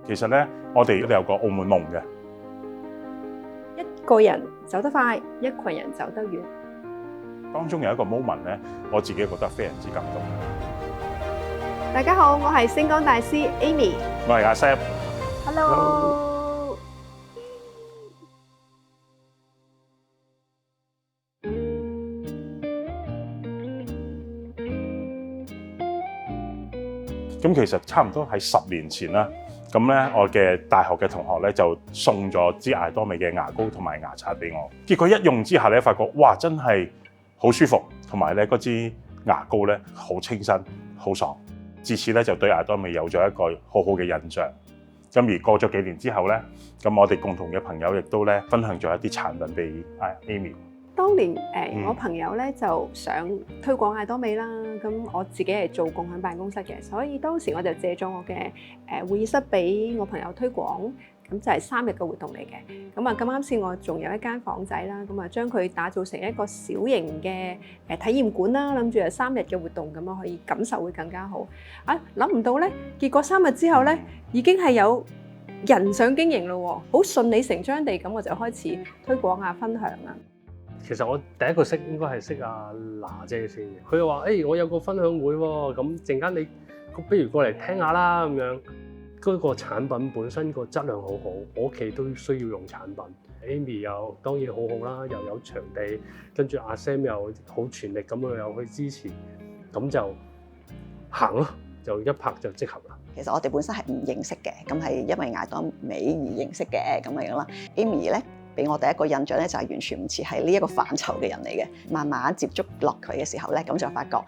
其實咧，我哋都有個澳門夢嘅。一個人走得快，一群人走得遠。當中有一個 moment 咧，我自己覺得非常之感動。大家好，我係星光大師 Amy。我係阿 Sam。Hello。咁其實差唔多喺10年前啦，咁咧我嘅大學嘅同學咧就送咗支艾多美嘅牙膏同埋牙刷俾我，結果一用之下咧，發覺哇真係好舒服，同埋咧嗰支牙膏咧好清新、好爽。自此咧就對艾多美有咗一個好好嘅印象。咁而過咗幾年之後咧，咁我哋共同嘅朋友亦都咧分享咗一啲產品俾Amy。當年我朋友咧就想推廣艾多美啦，咁我自己係做共享辦公室嘅，所以當時我就借咗我嘅會議室俾我朋友推廣，咁就係3日嘅活動嚟嘅。咁啊咁啱先，我仲有一間房仔啦，咁啊將佢打造成一個小型嘅體驗館啦，諗住係3日嘅活動，咁樣可以感受會更加好。諗唔到咧，結果3日之後咧，已經係有人想經營咯，好順理成章地咁我就開始推廣啊、分享啊。其實我第一個識應該係識阿娜姐先嘅，佢就話：我有個分享會喎，咁陣間你不如過嚟聽下啦咁樣。嗰個產品本身個質量好好，我屋企都需要用產品。Amy 又當然好好啦，又有場地，跟住阿 Sam 又好全力咁樣又去支持，咁就行咯，就一拍就即合啦。其實我哋本身係唔認識嘅，咁係因為艾多美而認識嘅咁樣啦。Amy 咧，俾我第一個印象咧就係完全唔似係呢一個範疇嘅人嚟嘅。慢慢接觸落佢嘅時候咧，咁就發覺，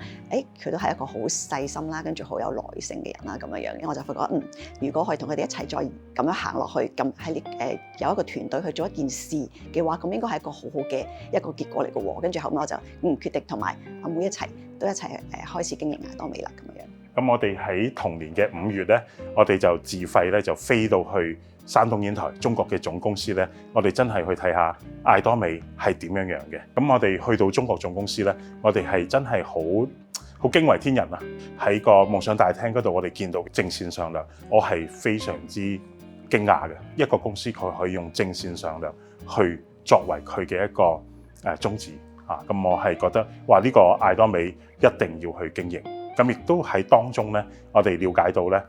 佢都係一個好細心啦，跟住好有耐性嘅人啦，咁樣樣。我就發覺，如果可以同佢哋一齊再咁樣行落去，咁喺有一個團隊去做一件事嘅話，咁應該係一個好好嘅一個結果嚟嘅喎。跟住後尾我就決定同埋阿妹一齊開始經營艾多美啦，咁樣。咁我哋喺同年嘅5月咧，我哋就自費咧就飛到去山東煙台中國嘅總公司咧，我哋真係去睇下艾多美係點樣樣嘅。咁我哋去到中國總公司咧，我哋係真係好驚為天人啊！喺個夢想大廳嗰度，我哋見到正線上梁，我係非常之驚訝嘅。一個公司佢可以用正線上梁去作為佢嘅一個宗旨啊！咁我係覺得話呢個艾多美一定要去經營。咁亦都喺當中咧，我哋了解到咧，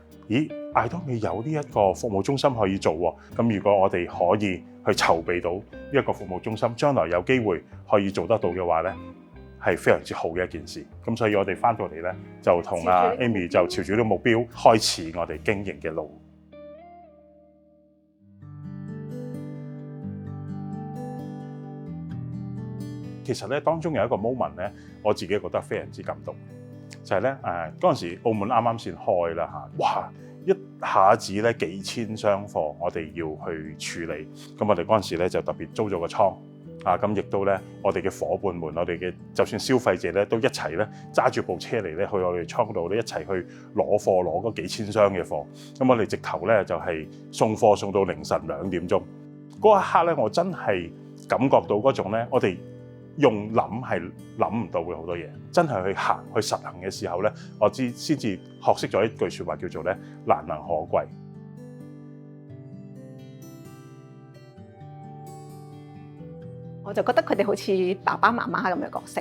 艾多美有呢一個服務中心可以做喎。咁如果我哋可以去籌備到一個服務中心，將來有機會可以做得到嘅話咧，係非常之好嘅一件事。咁所以我哋翻到嚟咧，就同阿 Amy 就朝住呢個目標開始我哋經營嘅路。其實咧，當中有一個 moment 咧，我自己覺得非常之感動。就係咧嗰陣時，澳門啱啱先開啦嚇，哇！一下子咧幾千箱貨，我哋要去處理。咁我哋嗰陣時咧就特別租咗個倉咁亦都咧我哋嘅伙伴們，我哋嘅就算消費者咧都一齊咧揸住部車嚟咧去我哋倉度咧一齊去攞貨，攞嗰幾千箱嘅貨。咁我哋直頭咧就係送貨送到凌晨2點鐘。嗰一刻咧，我真係感覺到嗰種咧，我哋用諗係諗唔到嘅好多嘢，真係去行去實行嘅時候咧，我先至學識咗一句説話叫做咧難能可貴。我就覺得佢哋好似爸爸媽媽咁嘅角色，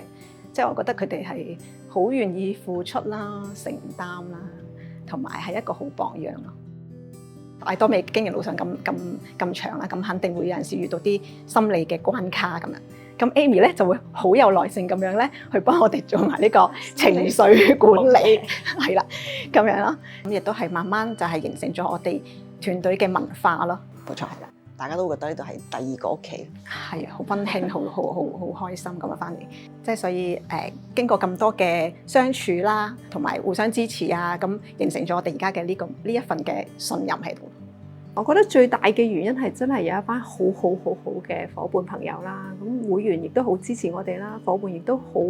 即係我覺得佢哋係好願意付出啦、承擔啦，同埋係一個好榜樣咯。艾多美經營路上咁長啦，咁肯定會有陣時遇到啲心理嘅關卡咁樣。咁 Amy 咧就會好有耐性咁樣咧，去幫我哋做埋呢個情緒管理，係啦咁樣咯。咁亦都係慢慢就係形成咗我哋團隊嘅文化咯。冇錯，係啦，大家都覺得呢度係第二個屋企，係好溫馨，好開心咁樣翻嚟。即係所以經過咁多嘅相處啦，同埋互相支持啊，咁形成咗我哋而家嘅呢一份嘅信任喺度。我覺得最大嘅原因係真係有一班好嘅伙伴朋友啦，咁會員亦都好支持我哋啦，伙伴亦都好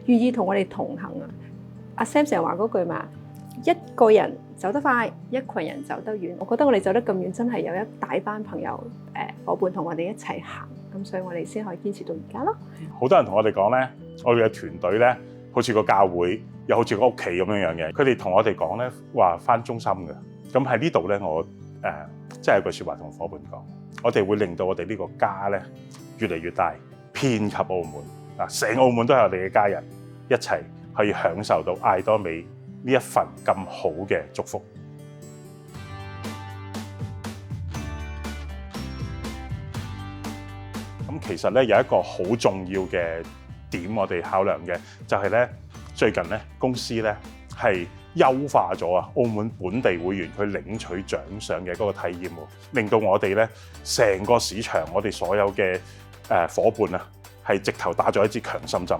願意同我哋同行啊。阿 Sam 成日話嗰句嘛，一個人走得快，一群人走得遠。我覺得我哋走得咁遠，真係有一大班朋友伙伴同我哋一齊行，咁所以我哋先可以堅持到而家咯。好多人同我哋講咧，我哋嘅團隊咧，好似個教會，又好似個屋企咁樣樣嘅。佢哋同我哋講咧，話返中心嘅。咁喺呢度咧，我即係有句説話同伙伴講，我哋會令到我哋呢個家咧越嚟越大，遍及澳門嗱，成澳門都係我哋嘅家人，一齊可以享受到艾多美呢一份咁好嘅祝福。咁其實咧有一個好重要嘅點，我哋考量嘅就係咧最近咧公司咧係優化咗澳門本地會員佢領取獎賞嘅嗰個體驗喎，令到我哋咧成個市場，我哋所有嘅伙伴啊，係直頭打咗一支強心針。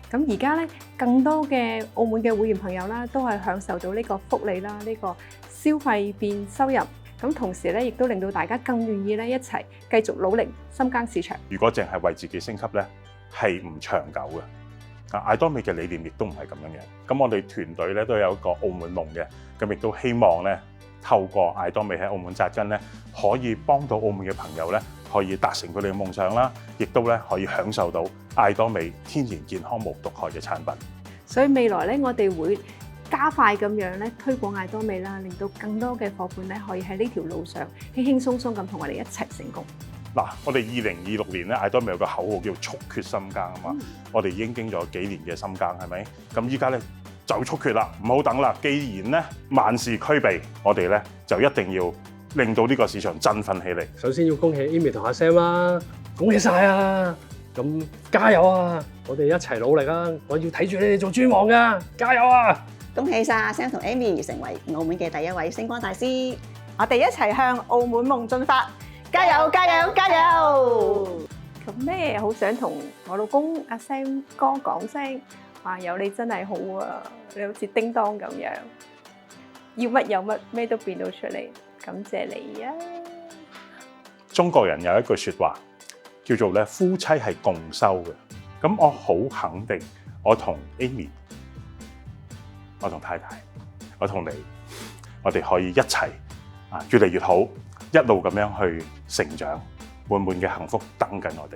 咁而家咧，更多嘅澳門嘅會員朋友啦，都係享受到呢個福利啦，呢個消費變收入。咁同時咧，亦都令到大家更願意咧一齊繼續努力深耕市場。如果淨係為自己升級咧，係唔長久嘅。艾多美嘅理念亦都唔係咁樣嘅。咁我哋團隊咧都有一個澳門夢嘅，咁亦都希望咧透過艾多美喺澳門紮根咧，可以幫到澳門嘅朋友咧，可以達成佢哋嘅夢想啦，亦都咧可以享受到艾多美天然健康無毒害嘅產品。所以未來咧，我哋會加快咁樣咧推廣艾多美啦，令到更多嘅伙伴咧可以喺呢條路上輕輕鬆鬆咁同我哋一齊成功。嗱，我哋2026年咧，艾多美有個口號叫速決深耕啊嘛，我哋已經經咗幾年嘅深耕，係咪？咁依家咧就速決啦，唔好等啦。既然咧萬事俱備，我哋咧就一定要令到呢個市場振奮起嚟。首先要恭喜 Amy 同阿 Sam 啦，恭喜晒啊！咁加油啊！我哋一齊努力啊！我要睇住你哋做專王㗎，加油啊！恭喜晒 Sam 同 Amy 成為澳門嘅第一位星光大師。我哋一齊向澳門夢進發，加油加油加油！咁咧，好想同我老公阿 Sam 哥講聲，話有你真係好啊！你好似叮當咁樣，要乜有乜，咩都變到出嚟，感謝你啊！中國人有一句説話叫做咧夫妻係共修嘅，咁我好肯定，我同 Amy， 我同太太，我同你，我哋可以一齊越嚟越好，一路咁樣去成長，滿滿嘅幸福等緊我哋。